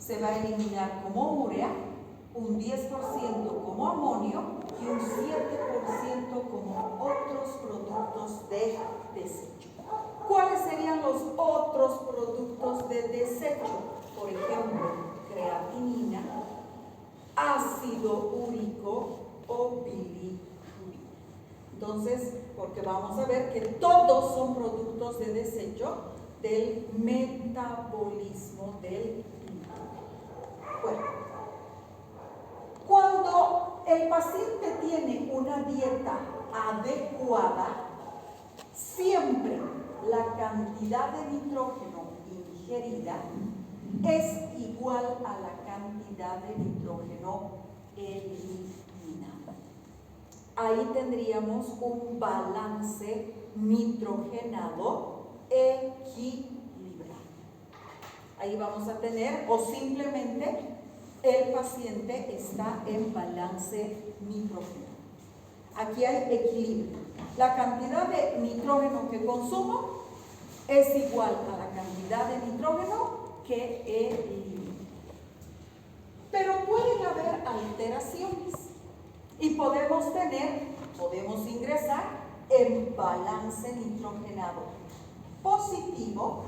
se va a eliminar como urea, un 10% como amonio y un 7% como otros productos de desecho. ¿Cuáles serían los otros productos de desecho? Por ejemplo, creatinina, ácido úrico o bilirrubina. Entonces, porque vamos a ver que todos son productos de desecho del metabolismo del nitrógeno. Bueno, cuando el paciente tiene una dieta adecuada, siempre la cantidad de nitrógeno ingerida es igual a la cantidad de nitrógeno eliminado. Ahí tendríamos un balance nitrogenado equilibrado. Ahí vamos a tener, o simplemente el paciente está en balance nitrógeno. Aquí hay equilibrio. La cantidad de nitrógeno que consumo es igual a la cantidad de nitrógeno que elimino. Pero pueden haber alteraciones y podemos ingresar en balance nitrogenado positivo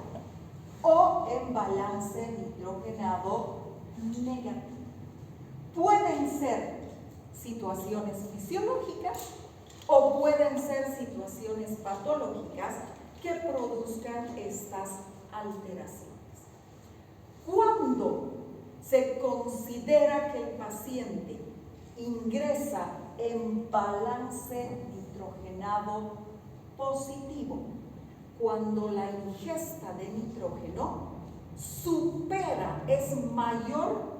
o en balance nitrogenado negativo. Pueden ser situaciones fisiológicas o pueden ser situaciones patológicas que produzcan estas alteraciones. Cuando se considera que el paciente ingresa en balance nitrogenado positivo, cuando la ingesta de nitrógeno supera, es mayor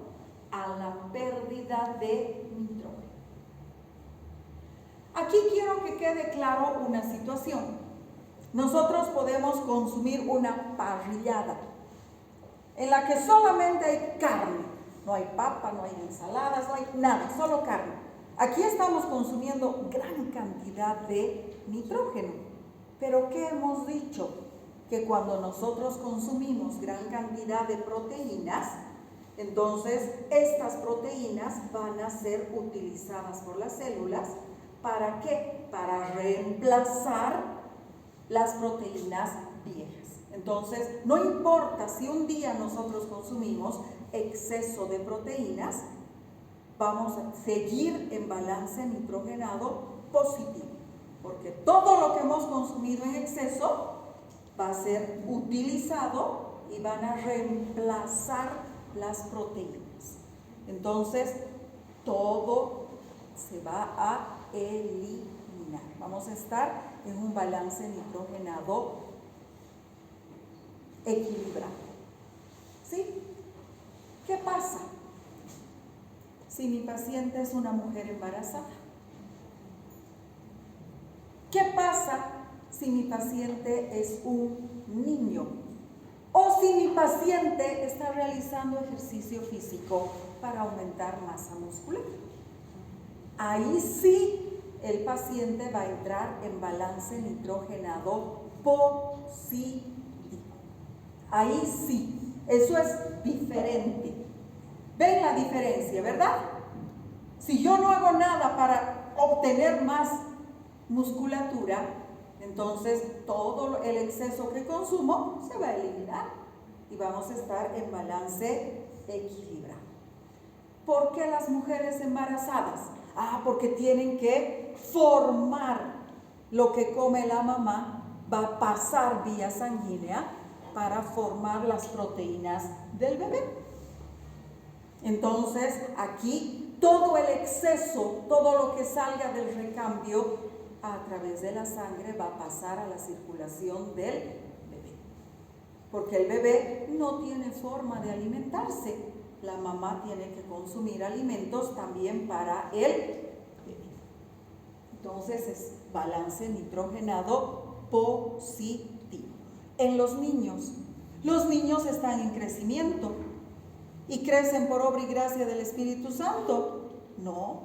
a la pérdida de nitrógeno. Aquí quiero que quede claro una situación. Nosotros podemos consumir una parrillada en la que solamente hay carne, no hay papa, no hay ensaladas, no hay nada, solo carne. Aquí estamos consumiendo gran cantidad de nitrógeno, pero ¿qué hemos dicho? Que cuando nosotros consumimos gran cantidad de proteínas, entonces estas proteínas van a ser utilizadas por las células. ¿Para qué? Para reemplazar las proteínas viejas. Entonces, no importa si un día nosotros consumimos exceso de proteínas, vamos a seguir en balance nitrogenado positivo, porque todo lo que hemos consumido en exceso va a ser utilizado y van a reemplazar las proteínas. Entonces, todo se va a eliminar. Vamos a estar en un balance nitrogenado equilibrado. ¿Sí? ¿Qué pasa si mi paciente es una mujer embarazada? ¿Qué pasa si mi paciente es un niño? O si mi paciente está realizando ejercicio físico para aumentar masa muscular. Ahí sí el paciente va a entrar en balance nitrogenado positivo. Ahí sí, eso es diferente. ¿Ven la diferencia, verdad? Si yo no hago nada para obtener más musculatura, entonces todo el exceso que consumo se va a eliminar y vamos a estar en balance equilibrado. ¿Por qué las mujeres embarazadas? Porque tienen que formar lo que come la mamá, va a pasar vía sanguínea para formar las proteínas del bebé. Entonces, aquí todo el exceso, todo lo que salga del recambio a través de la sangre va a pasar a la circulación del bebé. Porque el bebé no tiene forma de alimentarse. La mamá tiene que consumir alimentos también para el bebé. Entonces, es balance nitrogenado positivo. En los niños están en crecimiento y crecen por obra y gracia del Espíritu Santo. No,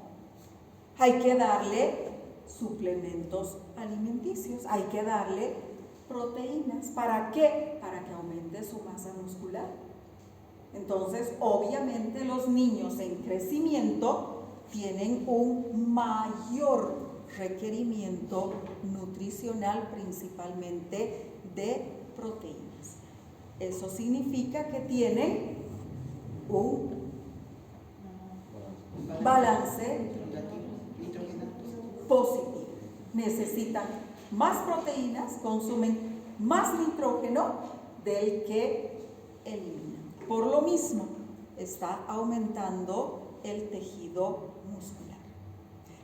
hay que darle suplementos alimenticios, hay que darle proteínas. ¿Para qué? Para que aumente su masa muscular. Entonces, obviamente los niños en crecimiento tienen un mayor requerimiento nutricional, principalmente de proteínas. Eso significa que tienen un balance positivo. Necesitan más proteínas, consumen más nitrógeno del que eliminan. Por lo mismo, está aumentando el tejido muscular.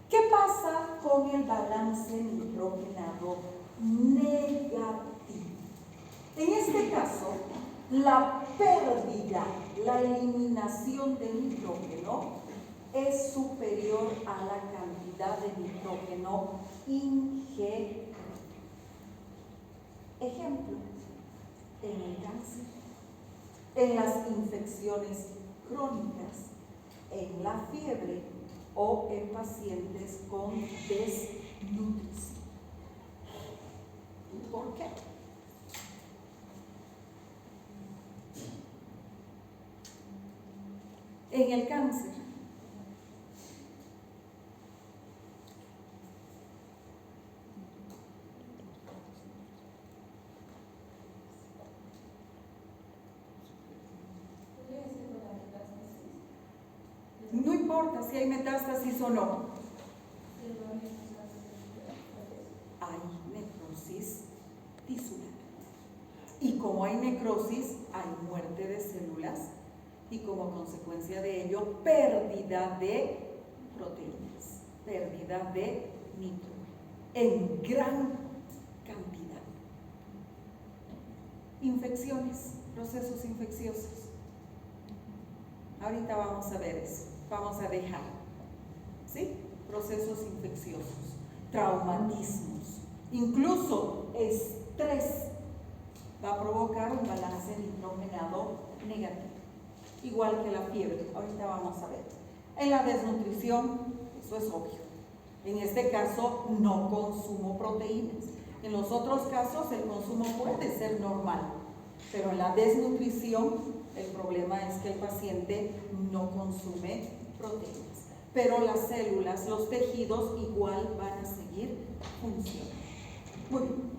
¿Qué pasa con el balance nitrogenado negativo? En este caso, la pérdida, la eliminación de nitrógeno es superior a la cantidad de nitrógeno ingerido. Ejemplo, en el cáncer, en las infecciones crónicas, en la fiebre o en pacientes con desnutrición. ¿Por qué? En el cáncer, no importa si hay metástasis o no, hay necrosis tisular. Y como hay necrosis, hay muerte de células y como consecuencia de ello, pérdida de proteínas, pérdida de nitrógeno en gran cantidad. Infecciones, procesos infecciosos. Ahorita vamos a ver eso, vamos a dejar, ¿sí? Procesos infecciosos, traumatismos, incluso estrés va a provocar un balance nitrogenado negativo, igual que la fiebre. Ahorita vamos a ver. En la desnutrición, eso es obvio. En este caso, no consumo proteínas. En los otros casos, el consumo puede ser normal, pero en la desnutrición, el problema es que el paciente no consume proteínas. Pero las células, los tejidos, igual van a seguir funcionando. Muy bien.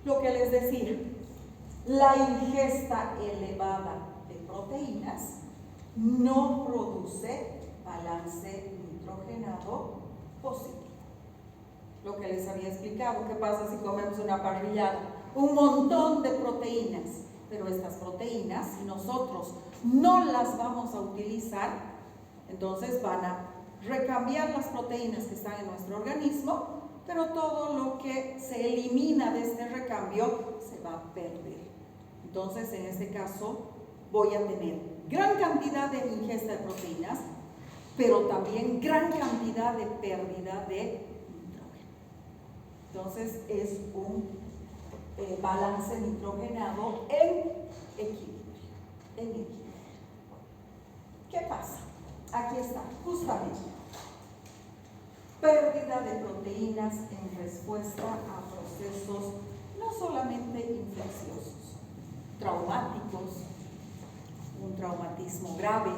Lo que les decía, la ingesta elevada de proteínas no produce balance nitrogenado positivo. Lo que les había explicado, ¿qué pasa si comemos una parrillada? Un montón de proteínas, pero estas proteínas, si nosotros no las vamos a utilizar, entonces van a recambiar las proteínas que están en nuestro organismo, pero todo lo que se elimina de este recambio se va a perder. Entonces, en este caso, voy a tener gran cantidad de ingesta de proteínas, pero también gran cantidad de pérdida de nitrógeno. Entonces, es un balance nitrogenado en equilibrio. ¿Qué pasa? Aquí está, justamente. Pérdida de proteínas en respuesta a procesos no solamente infecciosos, traumáticos, un traumatismo grave,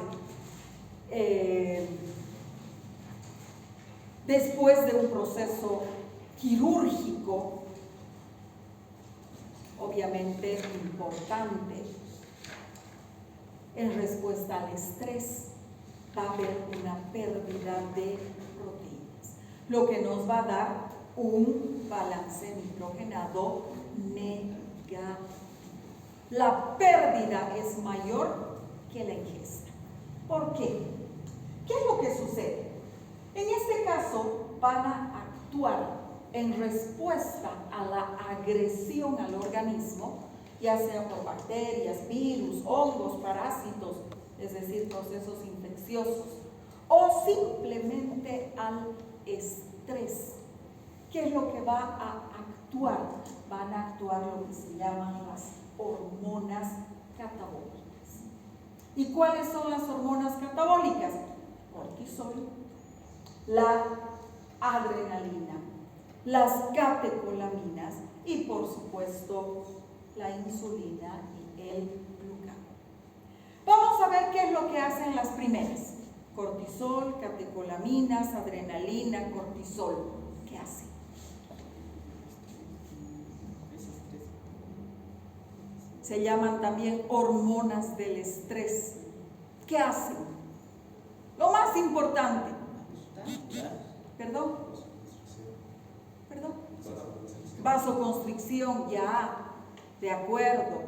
después de un proceso quirúrgico, obviamente importante, en respuesta al estrés, va a haber una pérdida de proteínas, lo que nos va a dar un balance nitrogenado negativo. La pérdida es mayor que la ingesta. ¿Por qué? ¿Qué es lo que sucede? En este caso van a actuar en respuesta a la agresión al organismo, ya sea por bacterias, virus, hongos, parásitos, es decir, procesos infecciosos, o simplemente al estrés. ¿Qué es lo que va a actuar? Van a actuar lo que se llaman las hormonas catabólicas. ¿Y cuáles son las hormonas catabólicas? Cortisol, la adrenalina, las catecolaminas y por supuesto la insulina y el glucagón. hacen las primeras. Cortisol, catecolaminas, adrenalina, cortisol. ¿Qué hacen? Se llaman también hormonas del estrés. ¿Qué hacen? Lo más importante. ¿Perdón? Vasoconstricción, ya. De acuerdo.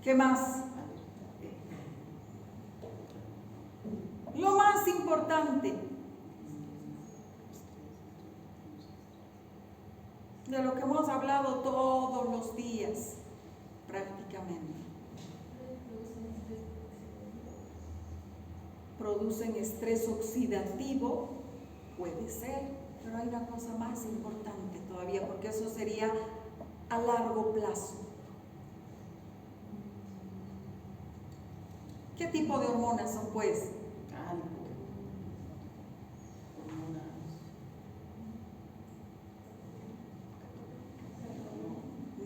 ¿Qué más? Lo más importante de lo que hemos hablado todos los días, prácticamente. Producen estrés oxidativo, puede ser, pero hay una cosa más importante todavía, porque eso sería a largo plazo. ¿Qué tipo de hormonas son, pues?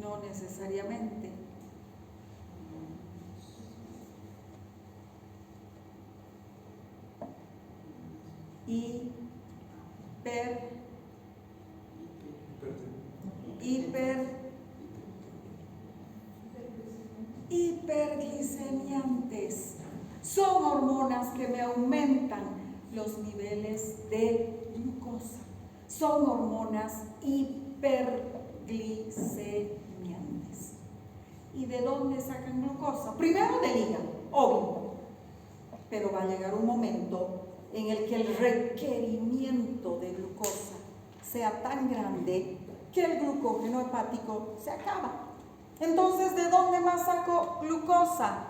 No necesariamente. Hiperglicemiantes. Son hormonas que me aumentan los niveles de glucosa. Son hormonas hiperglicemiantes. ¿Y de dónde sacan glucosa? Primero del hígado, obvio. Pero va a llegar un momento en el que el requerimiento de glucosa sea tan grande que el glucógeno hepático se acaba. Entonces, ¿de dónde más saco glucosa?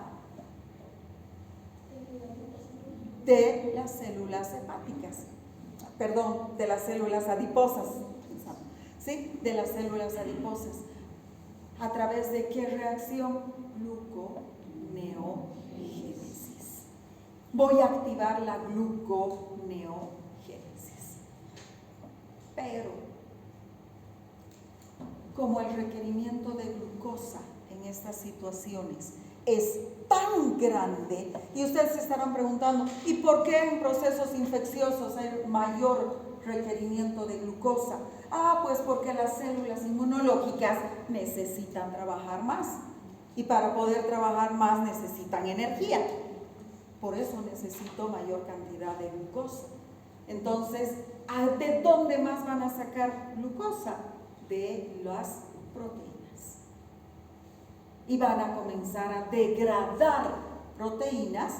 De las células hepáticas. Perdón, de las células adiposas. ¿Sí? De las células adiposas. ¿A través de qué reacción? Gluconeogénesis. Voy a activar la gluconeogénesis. Pero, como el requerimiento de glucosa en estas situaciones es tan grande, y ustedes se estarán preguntando, ¿y por qué en procesos infecciosos hay mayor requerimiento de glucosa? Pues porque las células inmunológicas necesitan trabajar más, y para poder trabajar más necesitan energía. Por eso necesito mayor cantidad de glucosa. Entonces, ¿de dónde más van a sacar glucosa? De las proteínas. Y van a comenzar a degradar proteínas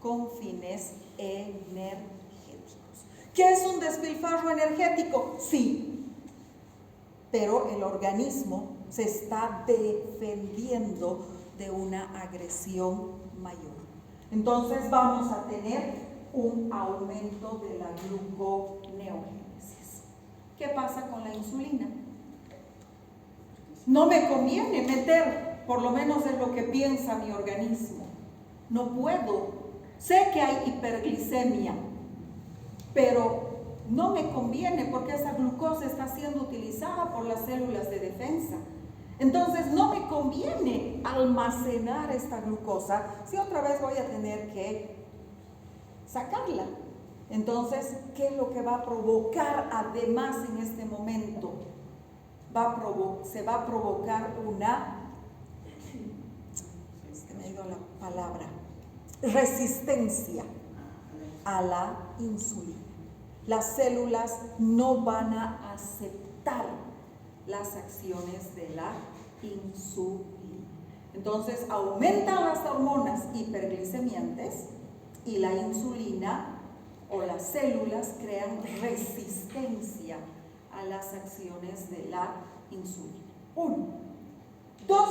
con fines energéticos. ¿Qué es un despilfarro energético? Sí, pero el organismo se está defendiendo de una agresión mayor. Entonces vamos a tener un aumento de la gluconeogénesis. ¿Qué pasa con la insulina? No me conviene meter, por lo menos es lo que piensa mi organismo. No puedo. Sé que hay hiperglicemia, pero no me conviene porque esa glucosa está siendo utilizada por las células de defensa. Entonces no me conviene almacenar esta glucosa si otra vez voy a tener que sacarla. Entonces, ¿qué es lo que va a provocar además en este momento? Se va a provocar resistencia a la insulina. Las células no van a aceptar las acciones de la insulina. Entonces aumentan las hormonas hiperglicemiantes y la insulina o las células crean resistencia a las acciones de la insulina. 1. 2.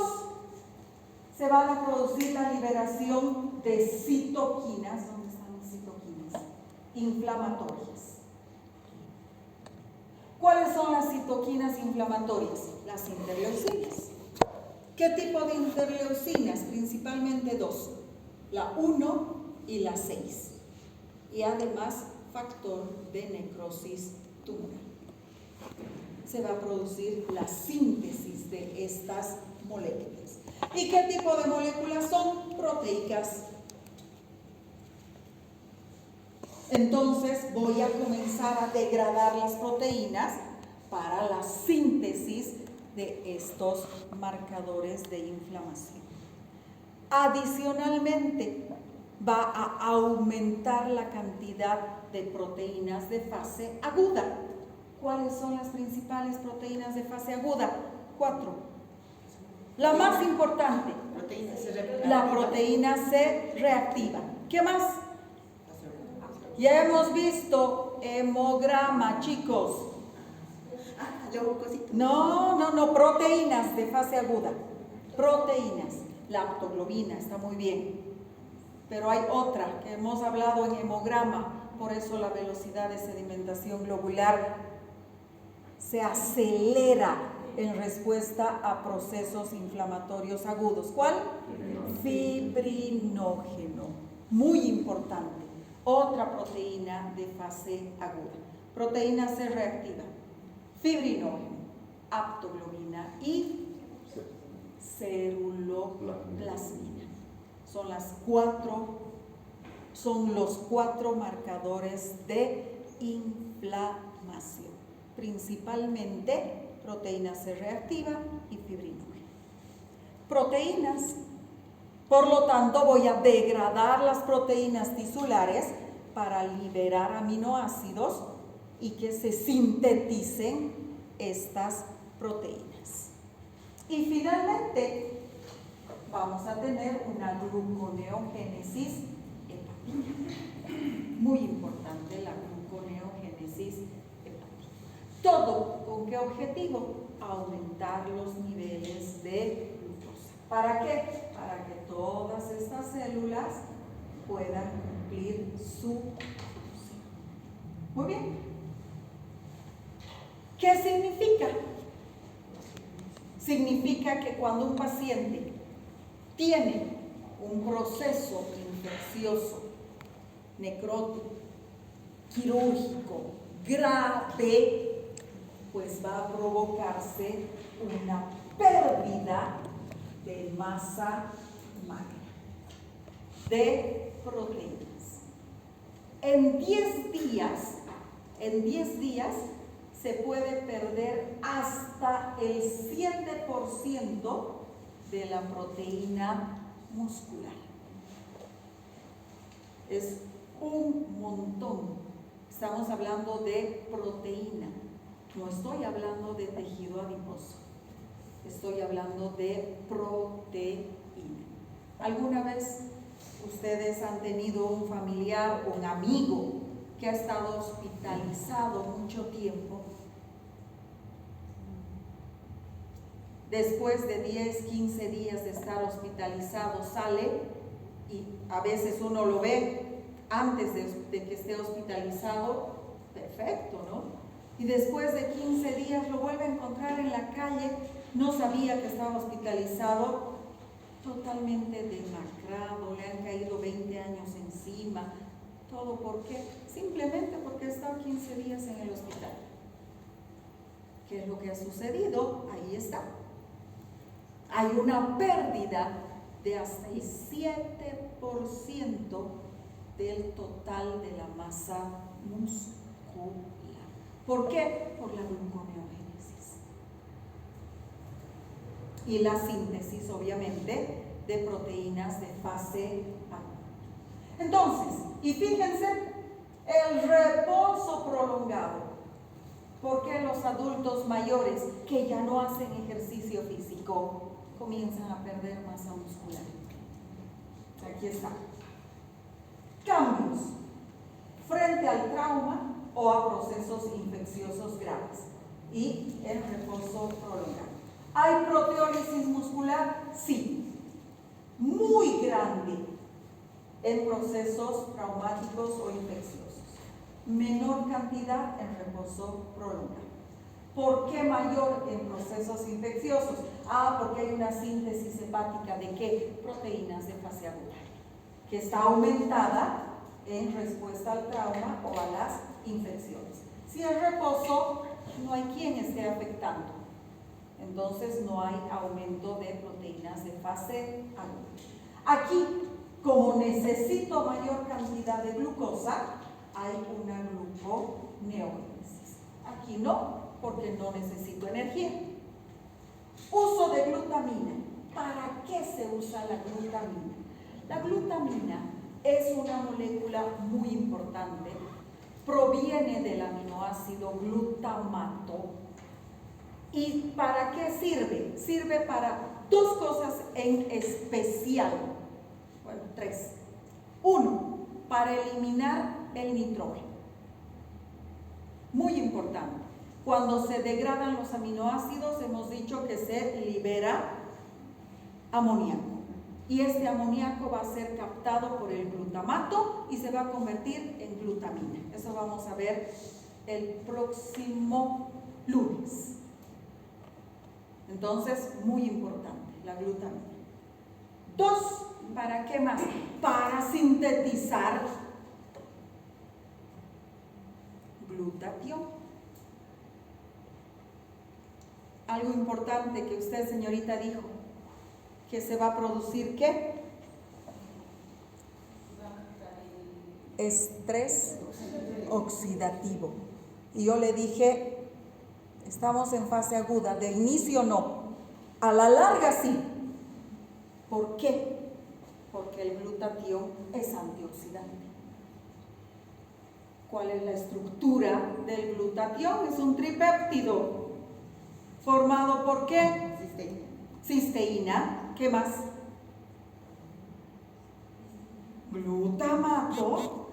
Se van a producir la liberación de citoquinas. ¿Dónde están las citoquinas? Inflamatorias. ¿Cuáles son las citoquinas inflamatorias? Las interleucinas. ¿Qué tipo de interleucinas? Principalmente 2. La 1 y la 6. Y además factor de necrosis tumoral. Se va a producir la síntesis de estas moléculas. ¿Y qué tipo de moléculas son? Proteicas. Entonces voy a comenzar a degradar las proteínas para la síntesis de estos marcadores de inflamación. Adicionalmente, va a aumentar la cantidad de proteínas de fase aguda. ¿Cuáles son las principales proteínas de fase aguda? 4. La más importante, la proteína C reactiva. ¿Qué más? Ya hemos visto hemograma, chicos. No, proteínas de fase aguda. Proteínas. La lactoglobina, está muy bien. Pero hay otra que hemos hablado en hemograma, por eso la velocidad de sedimentación globular se acelera en respuesta a procesos inflamatorios agudos. ¿Cuál? Fibrinógeno. Muy importante. Otra proteína de fase aguda. Proteína C reactiva, fibrinógeno, aptoglobina y ceruloplasmina. Son los cuatro marcadores de inflamación. Principalmente proteína C reactiva y fibrinógeno. Proteínas. Por lo tanto, voy a degradar las proteínas tisulares para liberar aminoácidos y que se sinteticen estas proteínas. Y finalmente, vamos a tener una gluconeogénesis hepática. Muy importante la gluconeogénesis hepática. ¿Todo con qué objetivo? Aumentar los niveles de glucosa. ¿Para qué? Para que todas estas células puedan cumplir su función. Muy bien. ¿Qué significa? Significa que cuando un paciente tiene un proceso infeccioso, necrótico, quirúrgico, grave, pues va a provocarse una pérdida de masa magra, de proteínas. En 10 días se puede perder hasta el 7% de la proteína muscular. Es un montón. Estamos hablando de proteína. No estoy hablando de tejido adiposo. Estoy hablando de proteína. ¿Alguna vez ustedes han tenido un familiar o un amigo que ha estado hospitalizado mucho tiempo? Después de 10, 15 días de estar hospitalizado, sale y a veces uno lo ve antes de que esté hospitalizado, perfecto, ¿no? Y después de 15 días lo vuelve a encontrar en la calle, no sabía que estaba hospitalizado, totalmente demacrado, le han caído 20 años encima. ¿Todo por qué? Simplemente porque ha estado 15 días en el hospital. ¿Qué es lo que ha sucedido? Ahí está. Hay una pérdida de hasta el 7% del total de la masa muscular. ¿Por qué? Por la gluconeogénesis. Y la síntesis, obviamente, de proteínas de fase aguda. Entonces, y fíjense, el reposo prolongado. ¿Por qué los adultos mayores que ya no hacen ejercicio físico comienzan a perder masa muscular? Aquí está. Cambios frente al trauma o a procesos infecciosos graves y el reposo prolongado. ¿Hay proteólisis muscular? Sí, muy grande en procesos traumáticos o infecciosos. Menor cantidad en reposo prolongado. ¿Por qué mayor en procesos infecciosos? Porque hay una síntesis hepática de ¿qué? Proteínas de fase aguda, que está aumentada en respuesta al trauma o a las infecciones. Si el reposo, no hay quien esté afectando, entonces no hay aumento de proteínas de fase aguda. Aquí, como necesito mayor cantidad de glucosa, hay una gluconeogénesis. Aquí no, porque no necesito energía. Uso de glutamina. ¿Para qué se usa la glutamina? La glutamina es una molécula muy importante. Proviene del aminoácido glutamato. ¿Y para qué sirve? Sirve para dos cosas en especial. Bueno, tres. Uno, para eliminar el nitrógeno. Muy importante. Cuando se degradan los aminoácidos, hemos dicho que se libera amoníaco. Y este amoníaco va a ser captado por el glutamato y se va a convertir en glutamina. Eso vamos a ver el próximo lunes. Entonces, muy importante, la glutamina. Dos, ¿para qué más? Para sintetizar glutatión. Algo importante que usted, señorita, dijo, que se va a producir, ¿qué? Estrés oxidativo. Y yo le dije, estamos en fase aguda, de inicio no, a la larga sí. ¿Por qué? Porque el glutatión es antioxidante. ¿Cuál es la estructura del glutatión? Es un tripéptido. ¿Formado por qué? Cisteína. ¿Qué más? Glutamato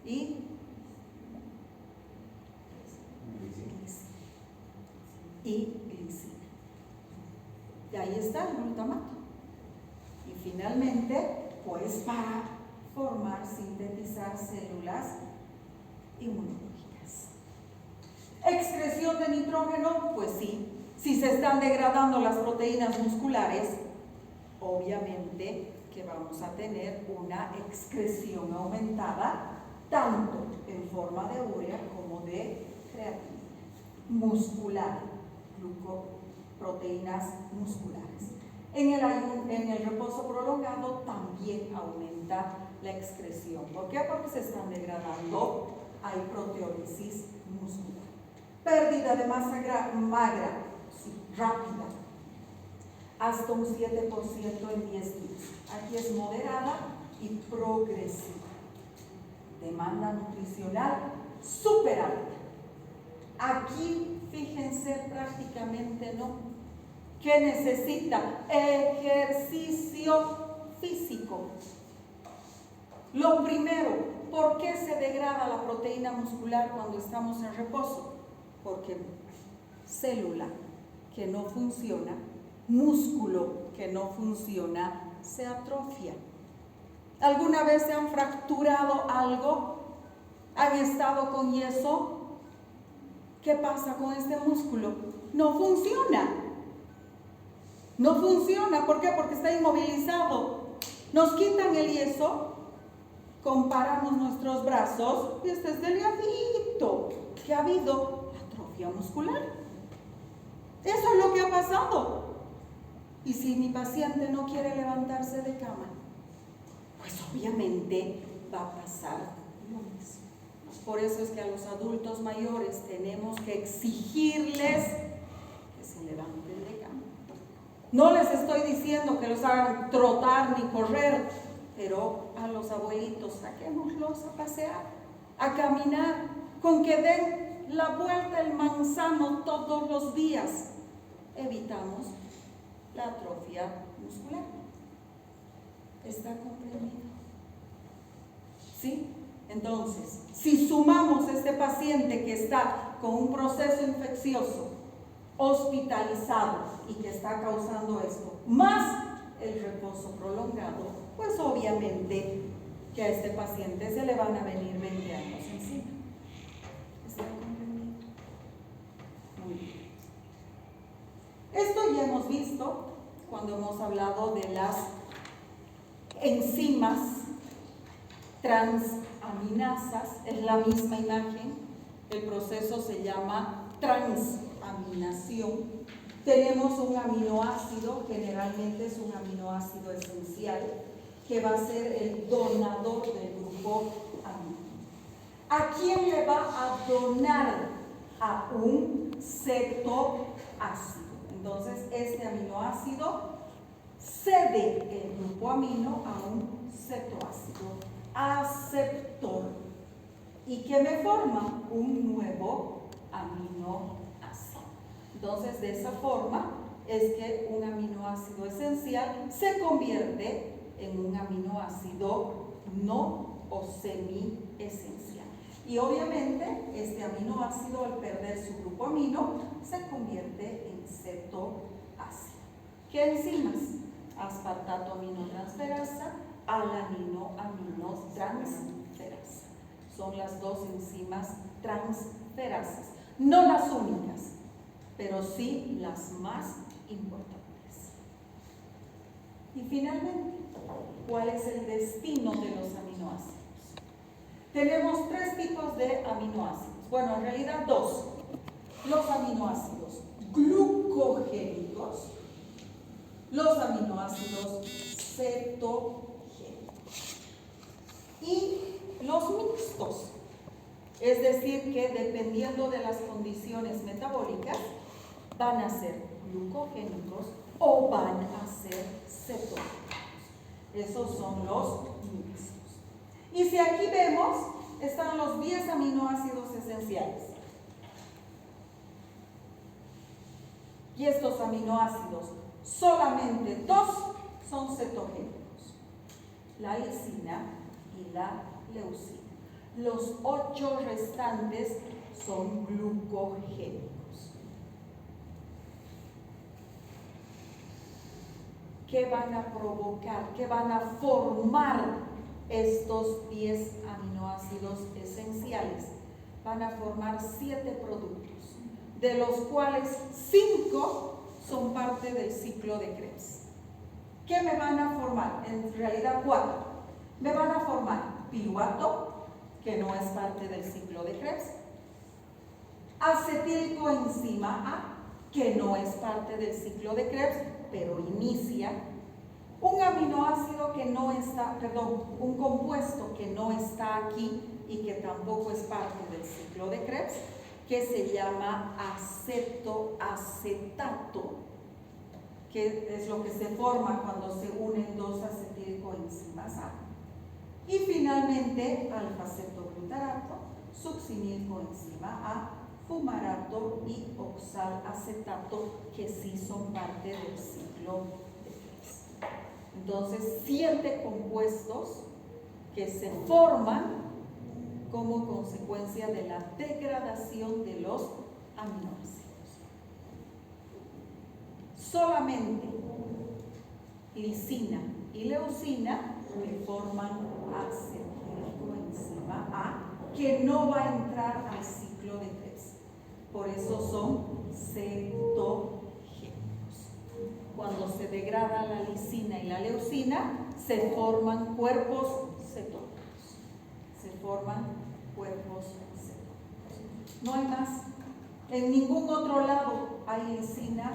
y glicina. Y ahí está el glutamato. Y finalmente, pues para formar, sintetizar células inmunológicas. Excreción de nitrógeno, pues sí. Si se están degradando las proteínas musculares, obviamente que vamos a tener una excreción aumentada, tanto en forma de urea como de creatina muscular, proteínas musculares. En el reposo prolongado también aumenta la excreción. ¿Por qué? Porque se están degradando, hay proteólisis muscular. Pérdida de masa magra, sí, rápida, hasta un 7% en 10 días. Aquí es moderada y progresiva. Demanda nutricional súper alta. Aquí, fíjense, prácticamente no. ¿Qué necesita? Ejercicio físico. Lo primero, ¿por qué se degrada la proteína muscular cuando estamos en reposo? Porque célula que no funciona, músculo que no funciona, se atrofia. ¿Alguna vez se han fracturado algo? ¿Han estado con yeso? ¿Qué pasa con este músculo? No funciona. No funciona. ¿Por qué? Porque está inmovilizado. Nos quitan el yeso, comparamos nuestros brazos y este es delgadito. ¿Qué ha habido? Atrofia muscular. Eso es lo que ha pasado. Y si mi paciente no quiere levantarse de cama, pues obviamente va a pasar lo mismo. Por eso es que a los adultos mayores tenemos que exigirles que se levanten de cama. No les estoy diciendo que los hagan trotar ni correr, pero a los abuelitos saquémoslos a pasear, a caminar, con que den la vuelta el manzano todos los días. Evitamos la atrofia muscular. ¿Está comprendido? ¿Sí? Entonces, si sumamos a este paciente que está con un proceso infeccioso, hospitalizado y que está causando esto, más el reposo prolongado, pues obviamente que a este paciente se le van a venir 20 años encima. ¿Está comprendido? Muy bien. Esto ya hemos visto cuando hemos hablado de las enzimas transaminasas, es la misma imagen, el proceso se llama transaminación. Tenemos un aminoácido, generalmente es un aminoácido esencial, que va a ser el donador del grupo amino. ¿A quién le va a donar? A un cetoácido. Entonces, este aminoácido cede el grupo amino a un cetoácido aceptor. ¿Y qué me forma? Un nuevo aminoácido. Entonces, de esa forma es que un aminoácido esencial se convierte en un aminoácido no o semi-esencial. Y obviamente, este aminoácido, al perder su grupo amino, se convierte en cetoácido. ¿Qué enzimas? Aspartato aminotransferasa, alanino aminotransferasa. Son las dos enzimas transferasas. No las únicas, pero sí las más importantes. Y finalmente, ¿cuál es el destino de los aminoácidos? Tenemos tres tipos de aminoácidos. Bueno, en realidad dos. Los aminoácidos glucogénicos, los aminoácidos cetogénicos y los mixtos. Es decir, que dependiendo de las condiciones metabólicas, van a ser glucogénicos o van a ser cetogénicos. Esos son los mixtos. Y si aquí vemos, están los 10 aminoácidos esenciales. Y estos aminoácidos, solamente 2 son cetogénicos: la lisina y la leucina. Los 8 restantes son glucogénicos. ¿Qué van a provocar? ¿Qué van a formar estos 10 aminoácidos esenciales? Van a formar 7 productos, de los cuales 5 son parte del ciclo de Krebs. ¿Qué me van a formar? En realidad 4. Me van a formar piruvato, que no es parte del ciclo de Krebs; acetilcoenzima A, que no es parte del ciclo de Krebs, pero inicia; un aminoácido que no está, un compuesto que no está aquí y que tampoco es parte del ciclo de Krebs, que se llama acetoacetato, que es lo que se forma cuando se unen 2 acetilcoenzimas A. Y finalmente, alfa-cetoglutarato, succinilcoenzima A, fumarato y oxalacetato, que sí son parte del ciclo de Krebs. Entonces, 7 compuestos que se forman como consecuencia de la degradación de los aminoácidos. Solamente lisina y leucina me forman acetilcoenzima A, que no va a entrar al ciclo de Krebs. Por eso son cetogénicos. Cuando se degrada la lisina y la leucina, se forman cuerpos cetónicos. Se forman cuerpos cetónicos. No hay más. En ningún otro lado hay lisina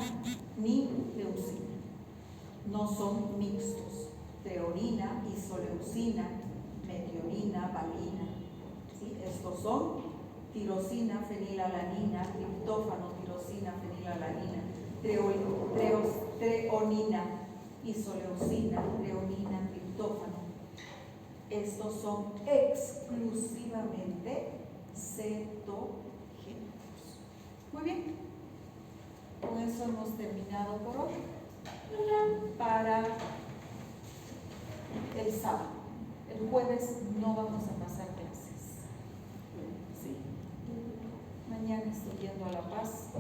ni leucina. No son mixtos. Treonina, isoleucina, metionina, valina. ¿Sí? Estos son tirosina, fenilalanina, triptófano, tirosina, fenilalanina, treonina, isoleucina, treonina, triptófano. Estos son exclusivamente cetogénicos. Muy bien. Con eso hemos terminado por hoy. Para el sábado. El jueves no vamos a pasar clases. Sí. Mañana estoy yendo a La Paz.